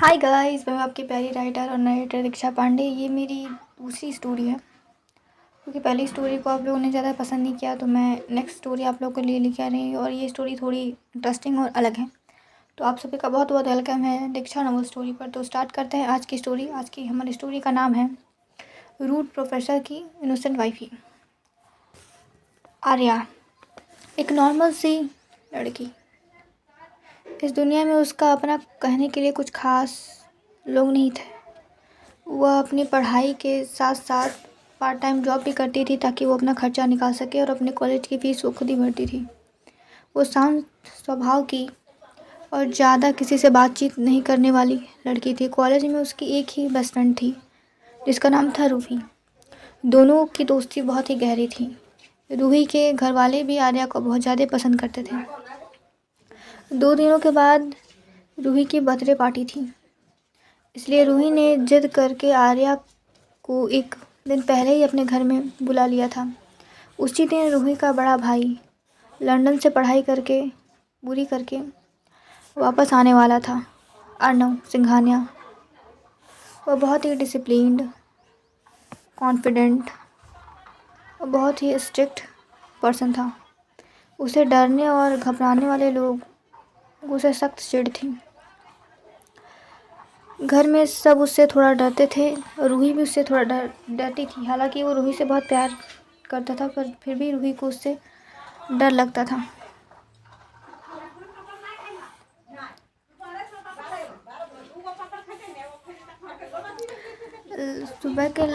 Hi guys, मैं आपकी प्यारी राइटर और नरेटर दीक्षा पांडे। ये मेरी दूसरी स्टोरी है क्योंकि पहली स्टोरी को आप लोगों ने ज़्यादा पसंद नहीं किया, तो मैं नेक्स्ट स्टोरी आप लोगों के लिए लेके आ रही हूँ। और ये स्टोरी थोड़ी इंटरेस्टिंग और अलग है, तो आप सभी का बहुत बहुत वेलकम है दीक्षा नॉवल स्टोरी पर। तो स्टार्ट करते हैं आज की स्टोरी। आज की हमारी स्टोरी का नाम है रूड प्रोफेसर की इनोसेंट वाइफी। आर्या एक नॉर्मल सी लड़की। इस दुनिया में उसका अपना कहने के लिए कुछ खास लोग नहीं थे। वह अपनी पढ़ाई के साथ साथ पार्ट टाइम जॉब भी करती थी ताकि वो अपना खर्चा निकाल सके, और अपने कॉलेज की फ़ीस वो खुद ही भरती थी। वो शांत स्वभाव की और ज़्यादा किसी से बातचीत नहीं करने वाली लड़की थी। कॉलेज में उसकी एक ही बेस्ट फ्रेंड थी जिसका नाम था रूही। दोनों की दोस्ती बहुत ही गहरी थी। रूही के घर वाले भी आर्या को बहुत ज़्यादा पसंद करते थे। 2 दिनों के बाद रूही की बर्थडे पार्टी थी, इसलिए रूही ने जिद करके आर्या को एक दिन पहले ही अपने घर में बुला लिया था। उसी दिन रूही का बड़ा भाई लंदन से पढ़ाई करके पूरी करके वापस आने वाला था। अर्नव सिंघानिया वह बहुत ही डिसिप्लिन्ड, कॉन्फिडेंट और बहुत ही स्ट्रिक्ट पर्सन था। उसे डरने और घबराने वाले लोग उसे सख्त चिढ़ थी। घर में सब उससे थोड़ा डरते थे और रूही भी उससे थोड़ा डरती थी। हालांकि वो रूही से बहुत प्यार करता था, पर फिर भी रूही को उससे डर लगता था।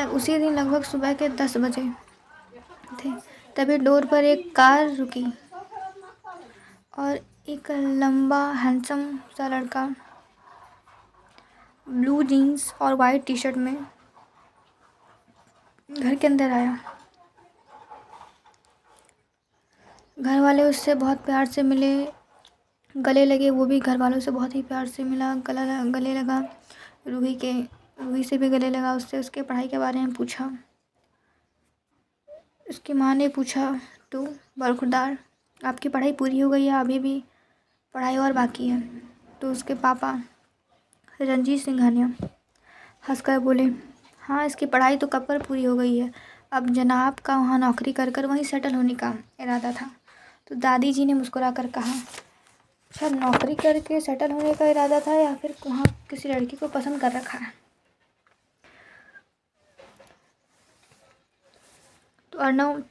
उसी दिन लगभग सुबह के 10 बजे थे, तभी डोर पर एक कार रुकी और एक लंबा हैंडसम सा लड़का ब्लू जीन्स और वाइट टी शर्ट में घर के अंदर आया। घर वाले उससे बहुत प्यार से मिले, गले लगे। वो भी घर वालों से बहुत ही प्यार से मिला, गले लगा। रूही से भी गले लगा। उससे उसके पढ़ाई के बारे में पूछा। उसकी माँ ने पूछा, तो बरखुरदार आपकी पढ़ाई पूरी हो गई है, अभी भी पढ़ाई और बाकी है? तो उसके पापा रंजीत सिंघानिया हंसकर बोले, हाँ, इसकी पढ़ाई तो कब पर पूरी हो गई है। अब जनाब का वहाँ नौकरी कर कर वहीं सेटल होने का इरादा था। तो दादी जी ने मुस्कुरा कर कहा, अच्छा, नौकरी करके सेटल होने का इरादा था या फिर वहाँ किसी लड़की को पसंद कर रखा है? तो अर्नव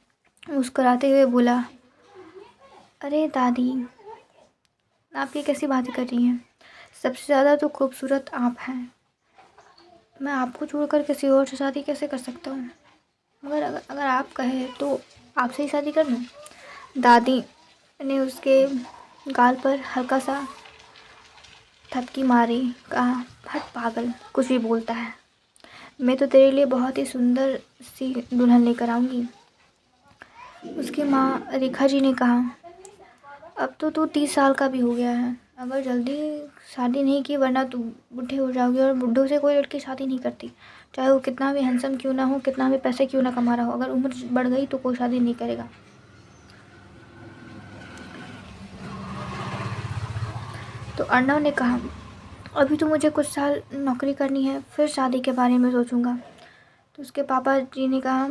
मुस्कुराते हुए बोला, अरे दादी, आप ये कैसी बातें कर रही हैं? सबसे ज़्यादा तो खूबसूरत आप हैं। मैं आपको छोड़कर किसी और से शादी कैसे कर सकता हूँ? मगर अगर आप कहे तो आपसे ही शादी कर लूँ। दादी ने उसके गाल पर हल्का सा थपकी मारी, कहा, हट पागल, कुछ भी बोलता है। मैं तो तेरे लिए बहुत ही सुंदर सी दुल्हन लेकर आऊँगी। उसकी माँ रेखा जी ने कहा, अब तो तू 30 साल का भी हो गया है, अगर जल्दी शादी नहीं की वरना तू बूढ़े हो जाओगे। और बूढ़ों से कोई लड़की शादी नहीं करती, चाहे वो कितना भी हैंडसम क्यों ना हो, कितना भी पैसे क्यों ना कमा रहा हो। अगर उम्र बढ़ गई तो कोई शादी नहीं करेगा। तो अर्नव ने कहा, अभी तो मुझे कुछ साल नौकरी करनी है, फिर शादी के बारे में सोचूंगा। तो उसके पापा जी ने कहा,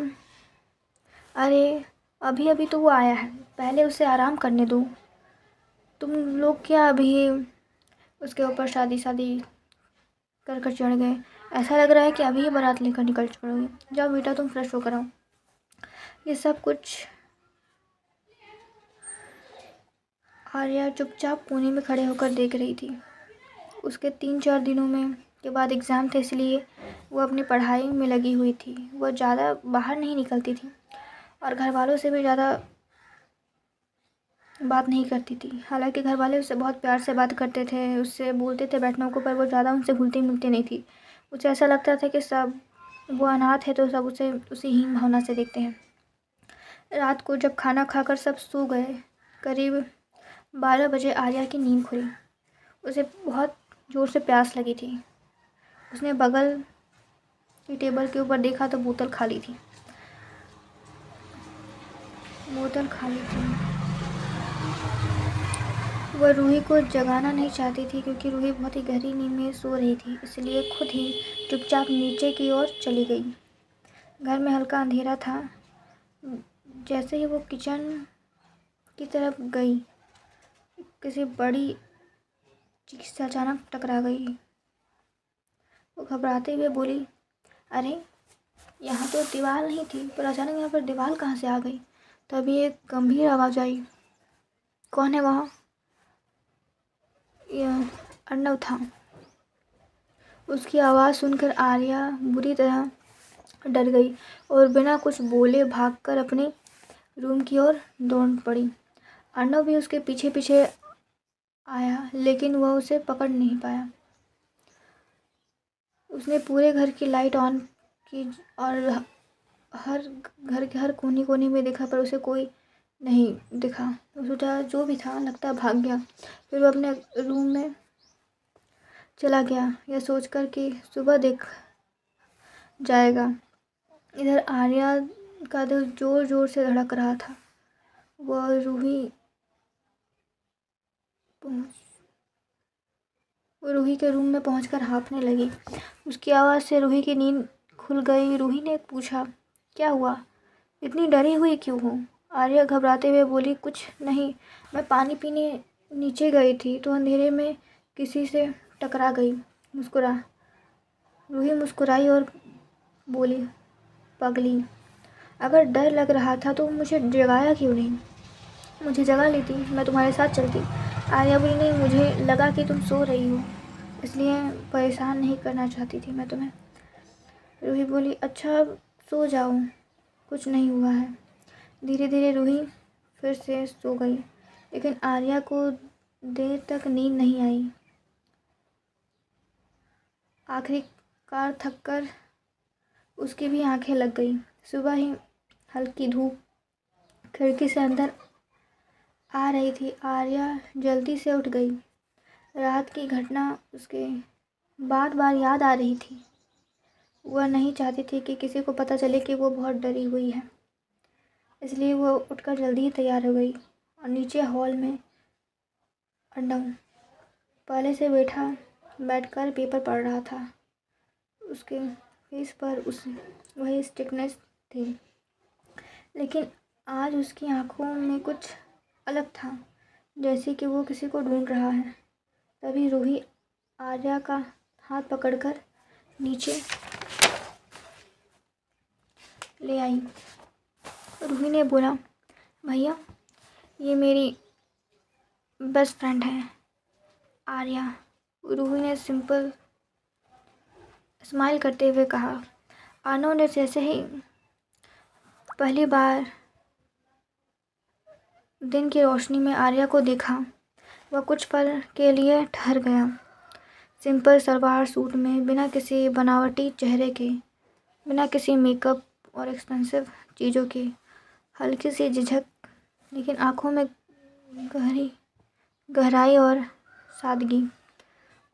अरे अभी अभी तो वो आया है, पहले उसे आराम करने दो। तुम लोग क्या अभी उसके ऊपर शादी कर कर चढ़ गए? ऐसा लग रहा है कि अभी ही बारात लेकर निकल पड़ोगे। जाओ बेटा, तुम फ्रेश होकर आओ। ये सब कुछ आर्या चुपचाप कोने में खड़े होकर देख रही थी। उसके 3-4 दिनों में के बाद एग्ज़ाम थे, इसलिए वो अपनी पढ़ाई में लगी हुई थी। वह ज़्यादा बाहर नहीं निकलती थी और घर वालों से भी ज़्यादा बात नहीं करती थी। हालांकि घर वाले उससे बहुत प्यार से बात करते थे, उससे बोलते थे बैठने को, पर वो ज़्यादा उनसे घुलती मिलती नहीं थी। उसे ऐसा लगता था कि सब वो अनाथ है तो सब उसे उसी हीन भावना से देखते हैं। रात को जब खाना खाकर सब सो गए, करीब 12 बजे आर्या की नींद खुली। उसे बहुत ज़ोर से प्यास लगी थी। उसने बगल की टेबल के ऊपर देखा तो बोतल खाली थी। वह रूही को जगाना नहीं चाहती थी क्योंकि रूही बहुत ही गहरी नींद में सो रही थी, इसलिए खुद ही चुपचाप नीचे की ओर चली गई। घर में हल्का अंधेरा था। जैसे ही वो किचन की तरफ गई, किसी बड़ी चीज से अचानक टकरा गई। वो घबराते हुए बोली, अरे यहाँ तो दीवार नहीं थी, पर अचानक यहाँ पर दीवार कहाँ से आ गई। तभी एक गंभीर आवाज़ आई, कौन है वहाँ? यह अर्णव था। उसकी आवाज़ सुनकर आर्या बुरी तरह डर गई और बिना कुछ बोले भागकर अपने रूम की ओर दौड़ पड़ी। अर्णव भी उसके पीछे पीछे आया, लेकिन वह उसे पकड़ नहीं पाया। उसने पूरे घर की लाइट ऑन की और हर घर के हर कोने कोने में देखा, पर उसे कोई नहीं दिखा। वो सोचा जो भी था लगता है भाग गया। फिर वो अपने रूम में चला गया, यह सोचकर कि सुबह देख जाएगा। इधर आर्या का दिल जोर जोर से धड़क रहा था। वह रूही के रूम में पहुंचकर हाँफने लगी। उसकी आवाज़ से रूही की नींद खुल गई। रूही ने पूछा, क्या हुआ? इतनी डरी हुई क्यों हो? आर्या घबराते हुए बोली, कुछ नहीं, मैं पानी पीने नीचे गई थी तो अंधेरे में किसी से टकरा गई। रूही मुस्कुराई और बोली, पगली, अगर डर लग रहा था तो मुझे जगाया क्यों नहीं? मुझे जगा लेती, मैं तुम्हारे साथ चलती। आर्या बोली, नहीं, मुझे लगा कि तुम सो रही हो, इसलिए परेशान नहीं करना चाहती थी मैं तुम्हें। रूही बोली, अच्छा सो जाओ, कुछ नहीं हुआ है। धीरे धीरे रूही फिर से सो गई, लेकिन आर्या को देर तक नींद नहीं आई। आखिरकार थककर उसकी भी आंखें लग गई। सुबह ही हल्की धूप खिड़की से अंदर आ रही थी। आर्या जल्दी से उठ गई। रात की घटना उसके बार बार याद आ रही थी। वह नहीं चाहती थी कि किसी को पता चले कि वो बहुत डरी हुई है, इसलिए वो उठकर जल्दी ही तैयार हो गई और नीचे हॉल में अर्णव पहले से बैठकर पेपर पढ़ रहा था। उसके फेस पर वही स्टिकनेस थी, लेकिन आज उसकी आंखों में कुछ अलग था, जैसे कि वो किसी को ढूंढ रहा है। तभी रूही आर्या का हाथ पकड़कर नीचे ले आई। रूही ने बोला, भैया, ये मेरी बेस्ट फ्रेंड है आर्या। रूही ने सिंपल स्माइल करते हुए कहा। अर्णव ने जैसे ही पहली बार दिन की रोशनी में आर्या को देखा, वह कुछ पल के लिए ठहर गया। सिंपल सलवार सूट में, बिना किसी बनावटी चेहरे के, बिना किसी मेकअप और एक्सपेंसिव चीज़ों के, हल्की सी झिझक, लेकिन आंखों में गहराई और सादगी।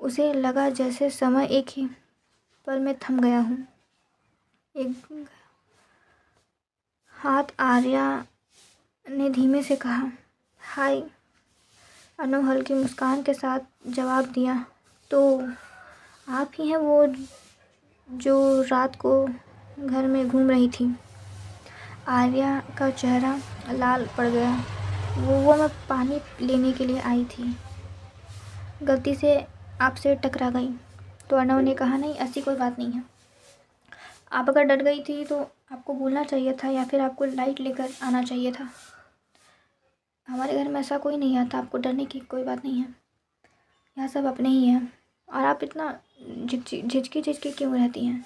उसे लगा जैसे समय एक ही पल में थम गया हूँ। एक हाथ आर्या ने धीमे से कहा, हाय। अर्णव हल्की मुस्कान के साथ जवाब दिया, तो आप ही हैं वो जो रात को घर में घूम रही थी? आर्या का चेहरा लाल पड़ गया। वो मैं पानी लेने के लिए आई थी, गलती से आपसे टकरा गई। तो अर्णव ने कहा, नहीं, ऐसी कोई बात नहीं है। आप अगर डर गई थी तो आपको बोलना चाहिए था, या फिर आपको लाइट लेकर आना चाहिए था। हमारे घर में ऐसा कोई नहीं आता, आपको डरने की कोई बात नहीं है। यहाँ सब अपने ही हैं, और आप इतना झिझकी क्यों रहती हैं?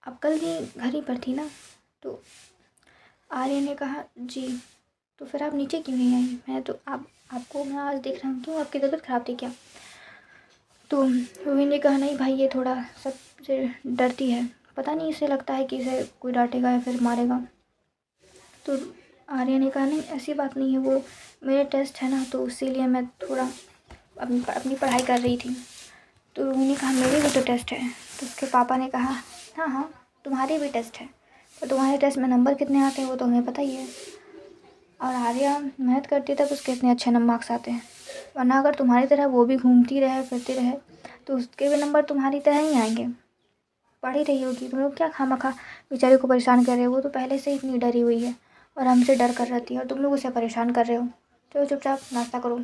आप कल ही घर ही पर थी ना? तो आर्या ने कहा, जी। तो फिर आप नीचे क्यों नहीं आई? मैं तो आपको मैं आज देख रहा हूँ, क्यों आपकी तबीयत खराब थी क्या? तो रूही ने कहा, नहीं भाई, ये थोड़ा सबसे डरती है, पता नहीं, इसे लगता है कि इसे कोई डांटेगा या फिर मारेगा। तो आर्या ने कहा, नहीं, ऐसी बात नहीं है, वो मेरे टेस्ट है ना, तो इसीलिए मैं थोड़ा अपनी पढ़ाई कर रही थी। तो रूही ने कहा, मेरे भी तो टेस्ट है। तो उसके पापा ने कहा, हाँ हाँ, तुम्हारे भी टेस्ट है, पर तुम्हारे टेस्ट में नंबर कितने आते हैं वो तो हमें पता ही है। और आर्या मेहनत करती है तब उसके इतने अच्छे मार्क्स आते हैं, वरना अगर तुम्हारी तरह वो भी घूमती रहे फिरती रहे तो उसके भी नंबर तुम्हारी तरह ही आएंगे। पढ़ ही रही होगी, तुम लोग क्या खामखा बेचारे को परेशान कर रहे हो। वो तो पहले से इतनी डरी हुई है और हमसे डर कर रहती है और तुम लोग उसे परेशान कर रहे हो। चलो चुपचाप नाश्ता करो।